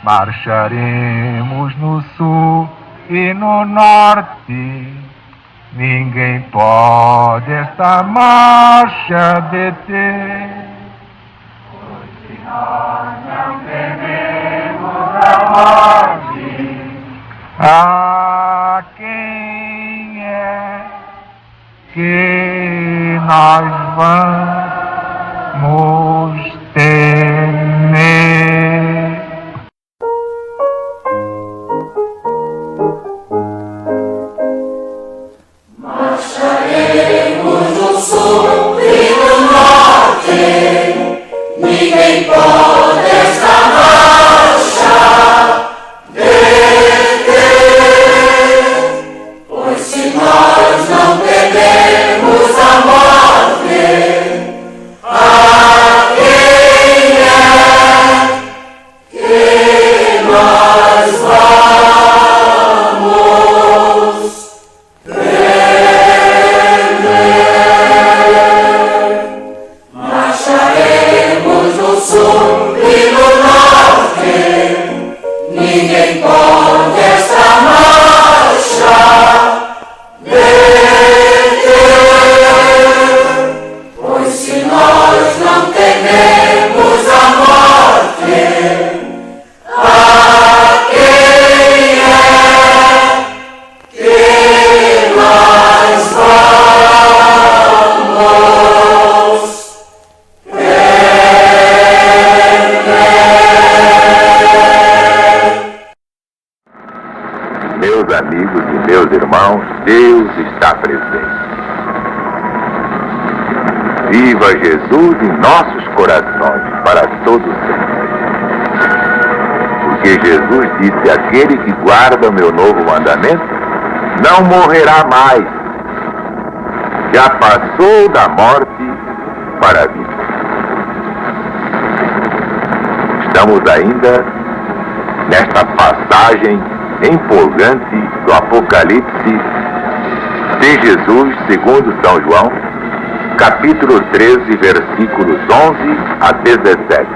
Marcharemos no sul e no norte, ninguém pode esta marcha deter. Pois se nós não tememos a morte, a quem é que nós vamos temer? Marcharemos no sul e no norte, ninguém pode esta marcha deter. Pois se nós não tememos a morte, a quem é que nós vamos marcharemos no sul e no norte, ninguém pode esta marcha deter. Pois se nós não tememos a morte, a quem é que nós vamos Meus amigos e meus irmãos, Deus está presente. Viva Jesus em nossos corações para todo sempre. Porque Jesus disse: aquele que guarda o meu novo mandamento não morrerá mais. Já passou da morte para a vida. Estamos ainda nesta passagem empolgante do Apocalipse de Jesus, segundo São João, capítulo 13, versículos 11 a 17.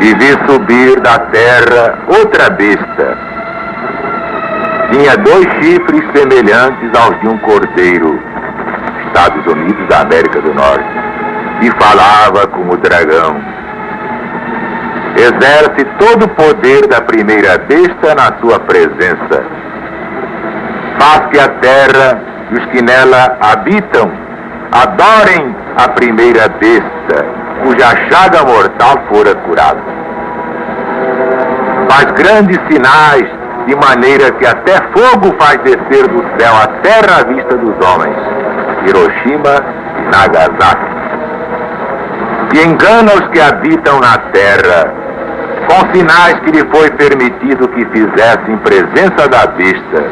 E vi subir da terra outra besta. Tinha 2 chifres semelhantes aos de um cordeiro, Estados Unidos da América do Norte, e falava como o dragão. Exerce todo o poder da primeira besta na sua presença. Faz que a terra e os que nela habitam adorem a primeira besta, cuja chaga mortal fora curada. Faz grandes sinais, de maneira que até fogo faz descer do céu a terra à vista dos homens, Hiroshima e Nagasaki. E engana os que habitam na terra, com sinais que lhe foi permitido que fizesse em presença da besta,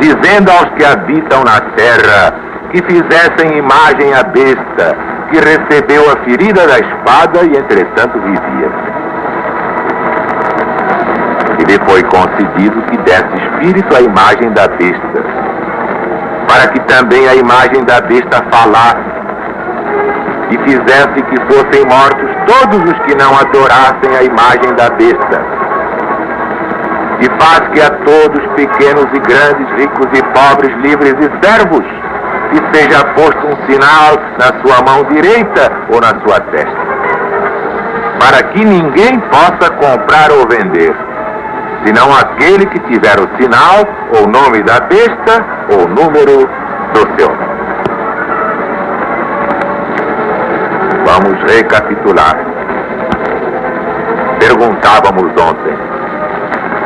dizendo aos que habitam na terra que fizessem imagem à besta, que recebeu a ferida da espada e entretanto vivia. E lhe foi concedido que desse espírito à imagem da besta, para que também a imagem da besta falasse, e fizesse que fossem mortos todos os que não adorassem a imagem da besta. E faz que a todos, pequenos e grandes, ricos e pobres, livres e servos, que seja posto um sinal na sua mão direita ou na sua testa, para que ninguém possa comprar ou vender, senão aquele que tiver o sinal, ou nome da besta, ou número do seu nome. Vamos recapitular. Perguntávamos ontem: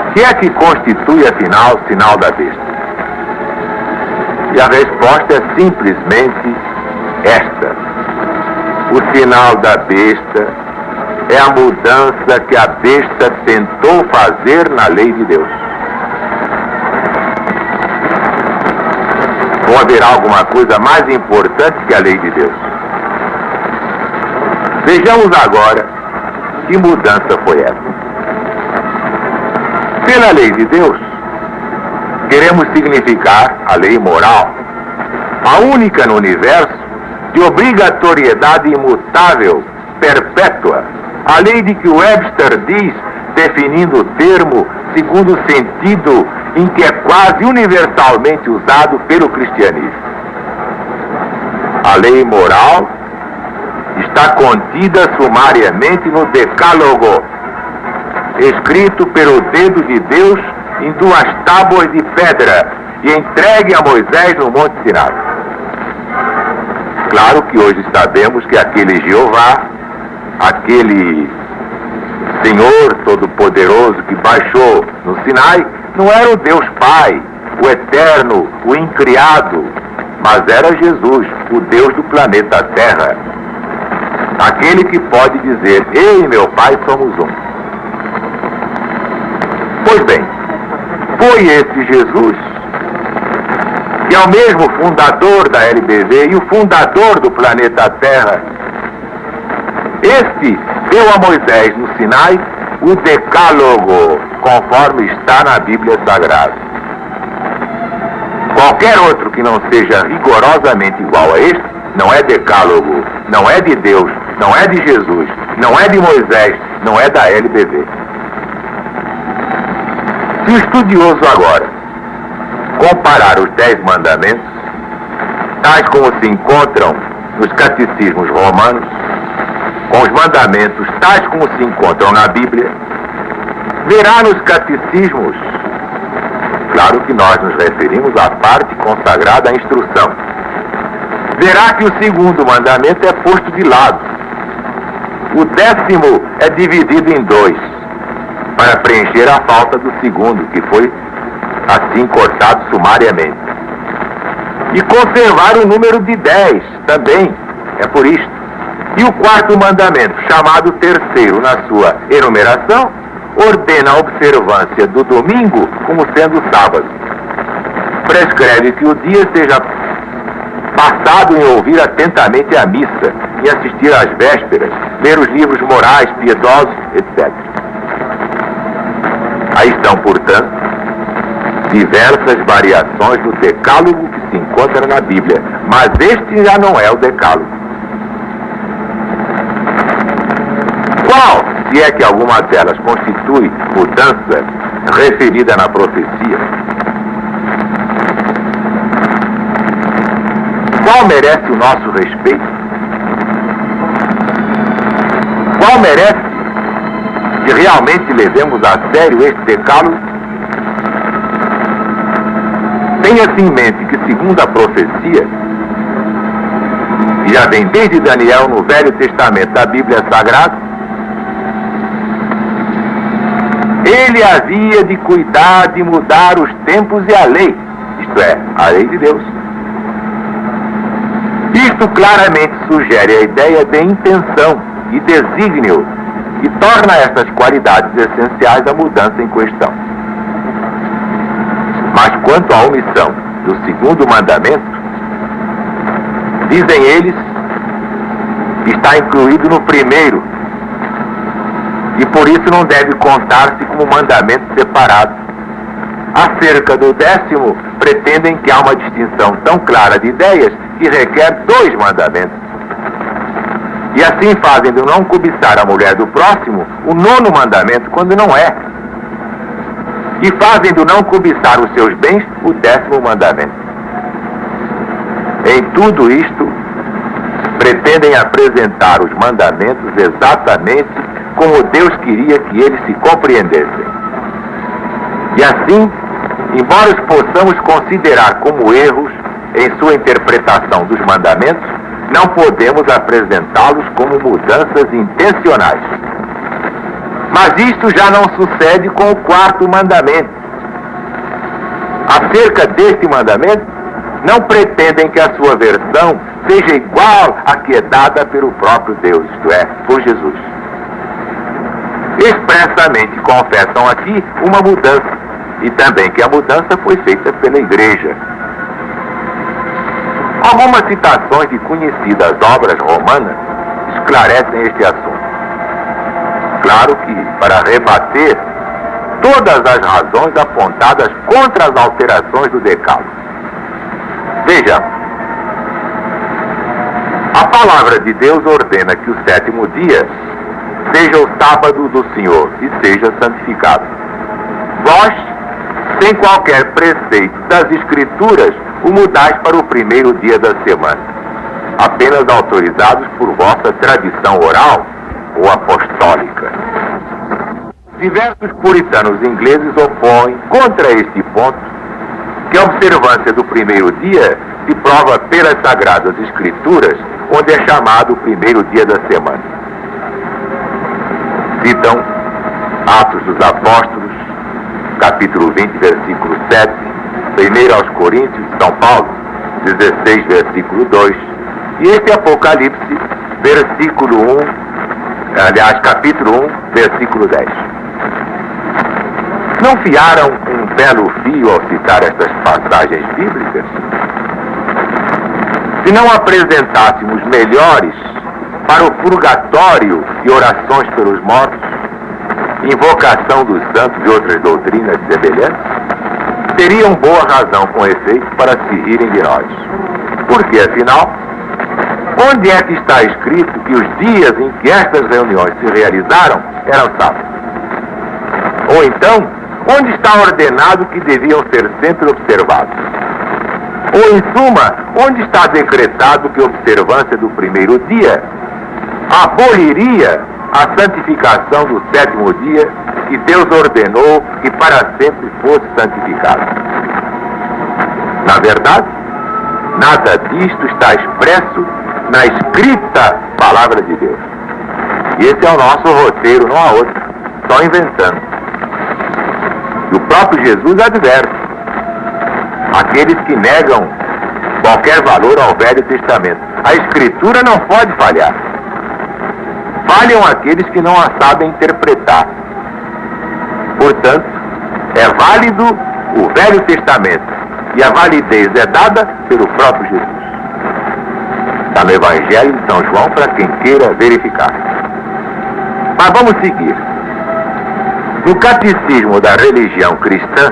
o que é que constitui, afinal, o sinal da besta? E a resposta é simplesmente esta: o sinal da besta é a mudança que a besta tentou fazer na lei de Deus. Ou haverá alguma coisa mais importante que a lei de Deus? Vejamos agora que mudança foi essa. Pela lei de Deus, queremos significar a lei moral, a única no universo de obrigatoriedade imutável, perpétua, A lei de que Webster diz, definindo o termo segundo o sentido em que é quase universalmente usado pelo cristianismo. A lei moral está contida sumariamente no Decálogo, escrito pelo dedo de Deus em 2 tábuas de pedra e entregue a Moisés no Monte Sinai. Claro que hoje sabemos que aquele Jeová, aquele Senhor Todo-Poderoso que baixou no Sinai, não era o Deus Pai, o Eterno, o Incriado, mas era Jesus, o Deus do planeta Terra. Aquele que pode dizer, eu e meu Pai somos um. Pois bem, foi esse Jesus, que é o mesmo fundador da LBV e o fundador do planeta Terra. Este deu a Moisés no Sinai o Decálogo, conforme está na Bíblia Sagrada. Qualquer outro que não seja rigorosamente igual a este, não é Decálogo, não é de Deus, não é de Jesus, não é de Moisés, não é da LBV. Se o estudioso agora comparar os 10 mandamentos, tais como se encontram nos catecismos romanos, com os mandamentos tais como se encontram na Bíblia, verá nos catecismos, claro que nós nos referimos à parte consagrada à instrução, verá que o segundo mandamento é posto de lado. O 10º é dividido em 2, para preencher a falta do segundo, que foi assim cortado sumariamente. E conservar o número de 10 também, é por isto. E o 4º mandamento, chamado terceiro na sua enumeração, ordena a observância do domingo como sendo sábado. Prescreve que o dia seja passado em ouvir atentamente a missa, em assistir às vésperas, ler os livros morais, piedosos, etc. Aí estão, portanto, diversas variações do decálogo que se encontra na Bíblia, mas este já não é o decálogo. Qual, se é que alguma delas constitui mudança referida na profecia? Qual merece o nosso respeito? Qual merece que realmente levemos a sério este decálogo? Tenha-se em mente que, segundo a profecia, e já vem desde Daniel no Velho Testamento da Bíblia Sagrada, ele havia de cuidar de mudar os tempos e a lei, isto é, a lei de Deus. Isto claramente sugere a ideia de intenção e desígnio e torna estas qualidades essenciais da mudança em questão. Mas quanto à omissão do segundo mandamento, dizem eles, está incluído no primeiro e por isso não deve contar-se como mandamento separado. Acerca do 10º, pretendem que há uma distinção tão clara de ideias que requer 2 mandamentos. E assim fazem do não cobiçar a mulher do próximo o 9º mandamento, quando não é. E fazem do não cobiçar os seus bens o 10º mandamento. Em tudo isto, pretendem apresentar os mandamentos exatamente como Deus queria que eles se compreendessem. E assim, embora os possamos considerar como erros em sua interpretação dos mandamentos, não podemos apresentá-los como mudanças intencionais. Mas isto já não sucede com o 4º mandamento. Acerca deste mandamento, não pretendem que a sua versão seja igual à que é dada pelo próprio Deus, isto é, por Jesus. Expressamente confessam aqui uma mudança, e também que a mudança foi feita pela Igreja. Algumas citações de conhecidas obras romanas esclarecem este assunto. Claro que, para rebater todas as razões apontadas contra as alterações do decálogo. Vejamos. A palavra de Deus ordena que o 7º dia seja o sábado do Senhor e seja santificado. Vós, sem qualquer preceito das Escrituras, o mudais para o primeiro dia da semana, apenas autorizados por vossa tradição oral ou apostólica. Diversos puritanos ingleses opõem contra este ponto que a observância do primeiro dia se prova pelas Sagradas Escrituras, onde é chamado o primeiro dia da semana. Citam Atos dos Apóstolos, capítulo 20, versículo 7, 1 aos Coríntios, São Paulo, 16, versículo 2, e este Apocalipse, versículo 1, capítulo 1, versículo 10. Não fiaram um belo fio ao citar estas passagens bíblicas? Se não apresentássemos melhores para o purgatório e orações pelos mortos, invocação dos santos e outras doutrinas semelhantes, teriam boa razão com efeito para se rirem de nós. Porque, afinal, onde é que está escrito que os dias em que estas reuniões se realizaram eram sábados? Ou então, onde está ordenado que deviam ser sempre observados? Ou, em suma, onde está decretado que a observância do primeiro dia aboliria a santificação do sétimo dia que Deus ordenou que para sempre fosse santificado? Na verdade, nada disto está expresso na escrita palavra de Deus. E esse é o nosso roteiro, não há outro, só inventando. E o próprio Jesus adverte: aqueles que negam qualquer valor ao Velho Testamento. A Escritura não pode falhar. Falham aqueles que não a sabem interpretar. Portanto, é válido o Velho Testamento e a validez é dada pelo próprio Jesus. Está no Evangelho de São João para quem queira verificar. Mas vamos seguir. No Catecismo da Religião Cristã,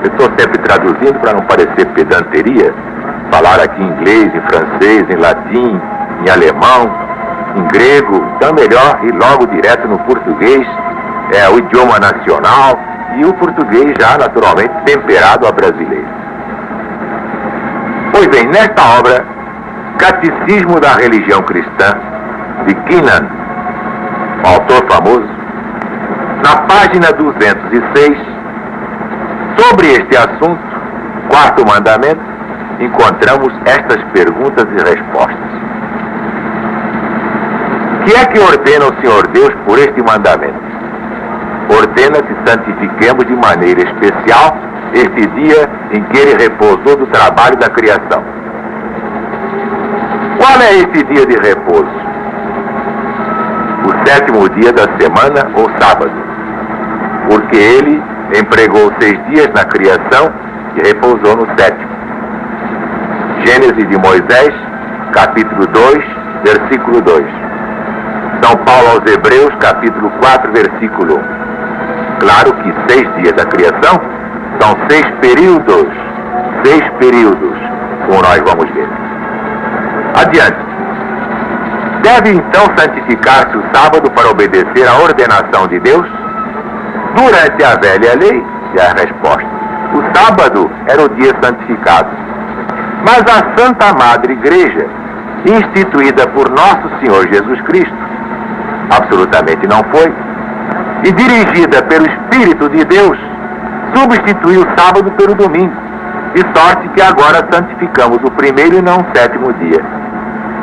eu estou sempre traduzindo para não parecer pedanteria, falar aqui em inglês, em francês, em latim, em alemão, em grego, então melhor ir logo direto no português, é o idioma nacional, e o português já naturalmente temperado a brasileiro. Pois bem, nesta obra, Catecismo da Religião Cristã, de Kennan, um autor famoso, na página 206, sobre este assunto, quarto mandamento, encontramos estas perguntas e respostas. O que é que ordena o Senhor Deus por este mandamento? Ordena que santifiquemos de maneira especial este dia em que Ele repousou do trabalho da criação. Qual é esse dia de repouso? O sétimo dia da semana ou sábado, porque Ele empregou 6 dias na criação e repousou no sétimo. Gênesis de Moisés, capítulo 2, versículo 2. São Paulo aos Hebreus, capítulo 4, versículo 1. Claro que 6 dias da criação são 6 períodos. 6 períodos, como nós vamos ver. Adiante. Deve então santificar-se o sábado para obedecer à ordenação de Deus? Durante a velha lei, é a resposta. O sábado era o dia santificado. Mas a Santa Madre Igreja, instituída por Nosso Senhor Jesus Cristo, absolutamente não foi, e dirigida pelo Espírito de Deus, substituiu o sábado pelo domingo, de sorte que agora santificamos o primeiro e não o sétimo dia.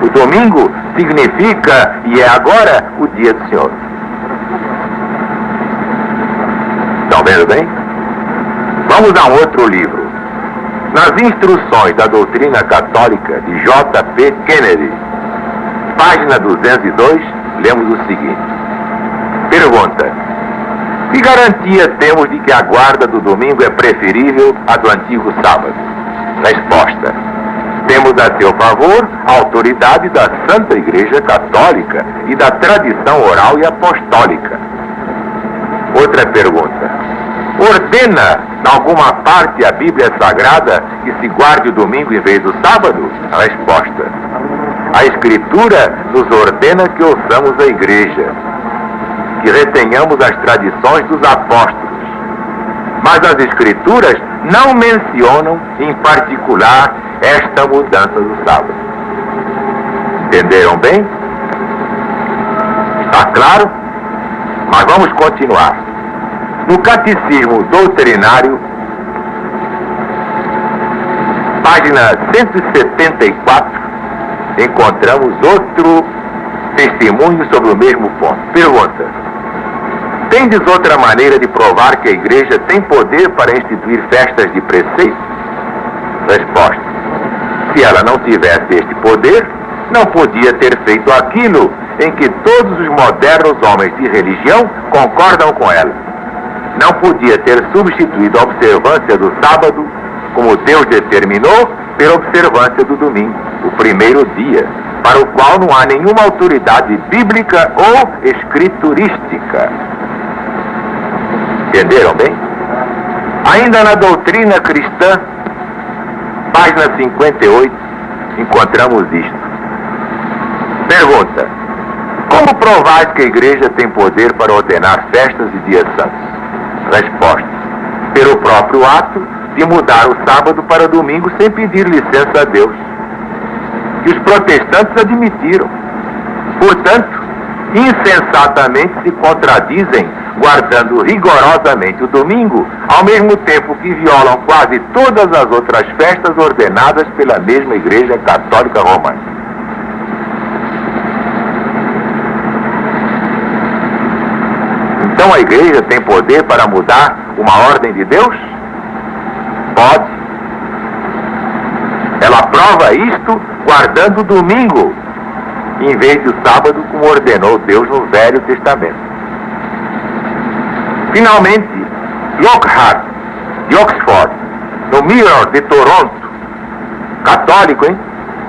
O domingo significa, e é agora, o dia do Senhor. Estão vendo bem? Vamos a um outro livro. Nas Instruções da Doutrina Católica, de J.P. Kennedy, página 202, lemos o seguinte. Pergunta: que garantia temos de que a guarda do domingo é preferível à do antigo sábado? Resposta: temos a seu favor a autoridade da Santa Igreja Católica e da tradição oral e apostólica. Outra pergunta: ordena, em alguma parte, a Bíblia Sagrada que se guarde o domingo em vez do sábado? A resposta: a Escritura nos ordena que ouçamos a Igreja. que retenhamos as tradições dos apóstolos. Mas as Escrituras não mencionam, em particular, esta mudança do sábado. Entenderam bem? Está claro? Mas vamos continuar. No Catecismo Doutrinário, página 174, encontramos outro testemunho sobre o mesmo ponto. Pergunta: tendes outra maneira de provar que a Igreja tem poder para instituir festas de preceito? Resposta: se ela não tivesse este poder, não podia ter feito aquilo em que todos os modernos homens de religião concordam com ela. Não podia ter substituído a observância do sábado, como Deus determinou, pela observância do domingo, o primeiro dia, para o qual não há nenhuma autoridade bíblica ou escriturística. Entenderam bem? Ainda na doutrina cristã, página 58, encontramos isto. Pergunta: como provais que a Igreja tem poder para ordenar festas e dias santos? Resposta: pelo próprio ato de mudar o sábado para domingo sem pedir licença a Deus, que os protestantes admitiram. Portanto, insensatamente se contradizem, guardando rigorosamente o domingo, ao mesmo tempo que violam quase todas as outras festas ordenadas pela mesma Igreja Católica Romana. Então a Igreja tem poder para mudar uma ordem de Deus? Pode. Ela prova isto guardando o domingo, em vez do sábado, como ordenou Deus no Velho Testamento. Finalmente, Lockhart, de Oxford, no Mirror de Toronto, católico,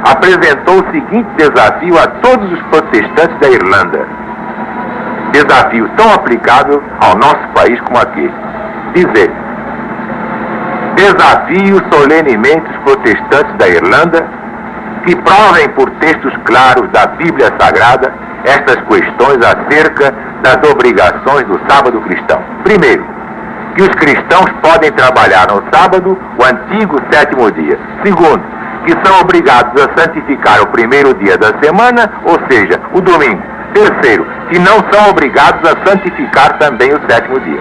apresentou o seguinte desafio a todos os protestantes da Irlanda. Desafio tão aplicável ao nosso país como aquele. Dizer: desafio solenemente os protestantes da Irlanda que provem por textos claros da Bíblia Sagrada estas questões acerca das obrigações do sábado cristão. Primeiro, que os cristãos podem trabalhar no sábado, o antigo sétimo dia. Segundo, que são obrigados a santificar o primeiro dia da semana, ou seja, o domingo. Terceiro, que não são obrigados a santificar também o sétimo dia.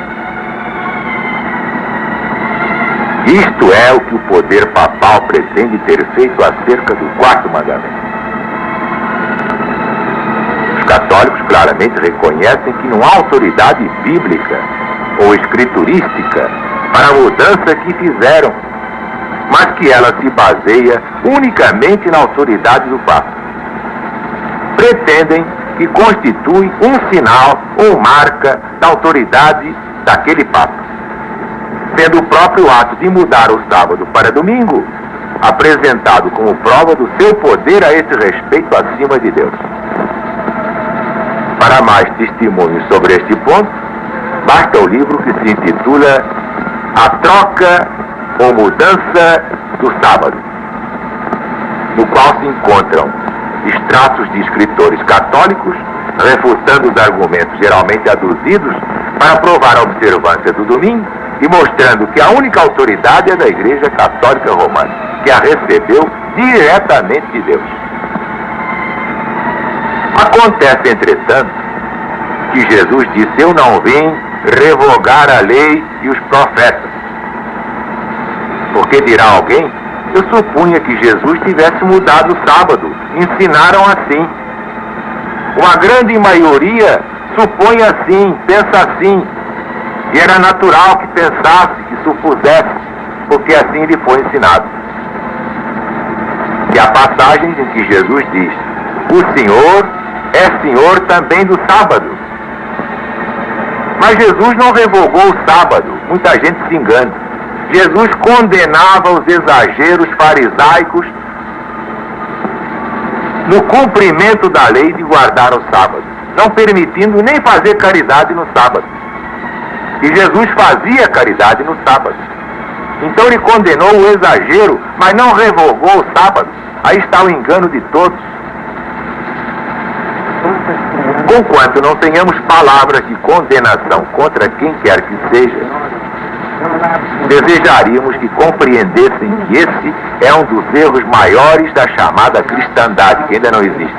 Isto é o que o poder papal pretende ter feito acerca do quarto mandamento. Os católicos claramente reconhecem que não há autoridade bíblica ou escriturística para a mudança que fizeram, mas que ela se baseia unicamente na autoridade do Papa. Pretendem que constitui um sinal ou marca da autoridade daquele Papa, sendo o próprio ato de mudar o sábado para domingo apresentado como prova do seu poder a esse respeito acima de Deus. Para mais testemunhos sobre este ponto, basta o livro que se intitula A Troca ou Mudança do Sábado, no qual se encontram extratos de escritores católicos refutando os argumentos geralmente aduzidos para provar a observância do domingo e mostrando que a única autoridade é da Igreja Católica Romana, que a recebeu diretamente de Deus. Acontece, entretanto, que Jesus disse: eu não vim revogar a lei e os profetas. Porque dirá alguém: eu supunha que Jesus tivesse mudado o sábado. Ensinaram assim. Uma grande maioria supõe assim, pensa assim. E era natural que pensasse, que supusesse, porque assim lhe foi ensinado. E há passagens em que Jesus diz: o Senhor é Senhor também do sábado. Mas Jesus não revogou o sábado. Muita gente se engana. Jesus condenava os exageros farisaicos no cumprimento da lei de guardar o sábado, não permitindo nem fazer caridade no sábado. E Jesus fazia caridade no sábado. Então ele condenou o exagero, mas não revogou o sábado. Aí está o engano de todos. Conquanto não tenhamos palavras de condenação contra quem quer que seja, desejaríamos que compreendessem que esse é um dos erros maiores da chamada cristandade, que ainda não existe.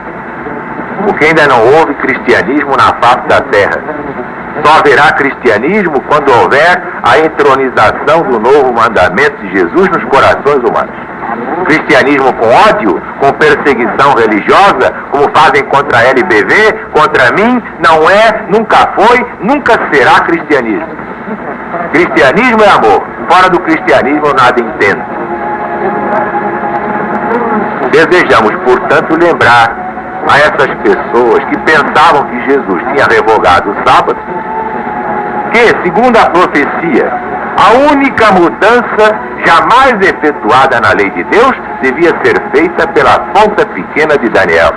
Porque ainda não houve cristianismo na face da terra. Só haverá cristianismo quando houver a entronização do novo mandamento de Jesus nos corações humanos. Cristianismo com ódio, com perseguição religiosa, como fazem contra a LBV, contra mim, não é, nunca foi, nunca será cristianismo. Cristianismo é amor. Fora do cristianismo eu nada entendo. Desejamos, portanto, lembrar a essas pessoas que pensavam que Jesus tinha revogado o sábado, que, segundo a profecia, a única mudança jamais efetuada na lei de Deus devia ser feita pela ponta pequena de Daniel.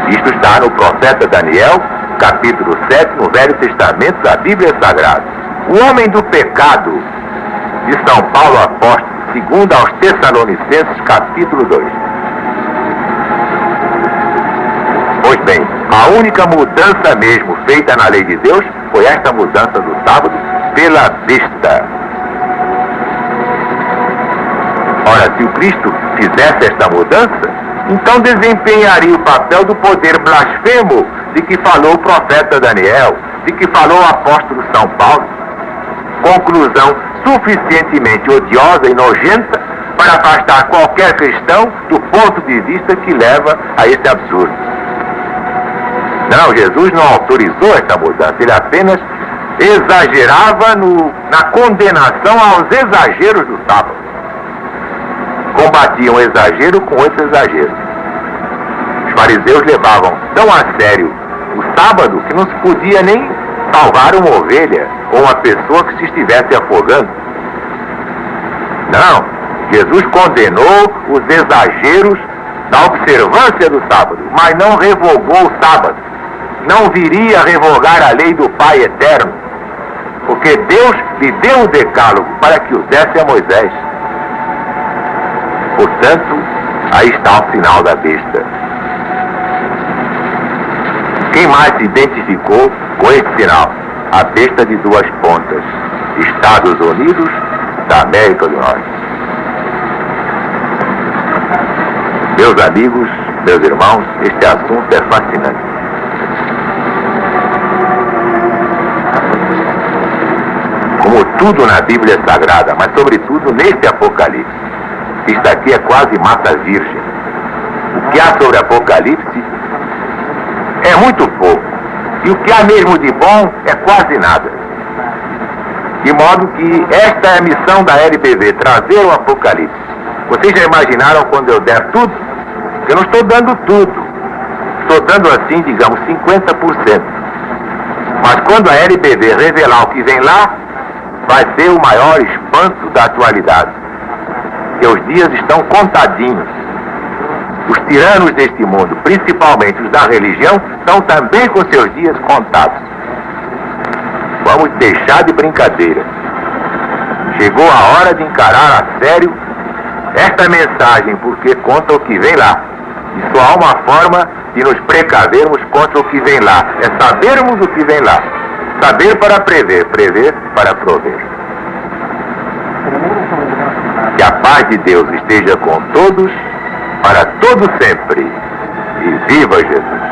Isto está no profeta Daniel, capítulo 7, no Velho Testamento da Bíblia Sagrada. O homem do pecado de São Paulo apóstolo, segundo aos Tessalonicenses, capítulo 2. Pois bem, a única mudança mesmo feita na lei de Deus foi esta mudança do sábado pela besta. Ora, se o Cristo fizesse esta mudança, então desempenharia o papel do poder blasfemo de que falou o profeta Daniel, de que falou o apóstolo São Paulo. Conclusão suficientemente odiosa e nojenta para afastar qualquer cristão do ponto de vista que leva a este absurdo. Não, Jesus não autorizou esta mudança, ele apenas exagerava na condenação aos exageros do sábado. Combatiam o exagero com outro exagero. Os fariseus levavam tão a sério o sábado que não se podia nem salvar uma ovelha ou uma pessoa que se estivesse afogando. Não, Jesus condenou os exageros da observância do sábado, mas não revogou o sábado. Não viria a revogar a lei do Pai eterno, porque Deus lhe deu o decálogo para que o desse a Moisés. Portanto, aí está o sinal da besta. Quem mais se identificou com esse sinal? A besta de duas pontas, Estados Unidos da América do Norte. Meus amigos, meus irmãos, este assunto é fascinante. Como tudo na Bíblia Sagrada, mas sobretudo neste Apocalipse. Isto aqui é quase mata virgem. O que há sobre Apocalipse é muito pouco. E o que há mesmo de bom é quase nada. De modo que esta é a missão da LBV, trazer o Apocalipse. Vocês já imaginaram quando eu der tudo? Eu não estou dando tudo. Estou dando assim, digamos, 50%. Mas quando a LBV revelar o que vem lá, vai ser o maior espanto da atualidade. Que os dias estão contadinhos. Os tiranos deste mundo, principalmente os da religião, estão também com seus dias contados. Vamos deixar de brincadeira. Chegou a hora de encarar a sério esta mensagem, porque conta o que vem lá. E só há uma forma de nos precavermos contra o que vem lá. É sabermos o que vem lá. Saber para prever, prever para prover. Que a paz de Deus esteja com todos, para todo sempre. E viva Jesus!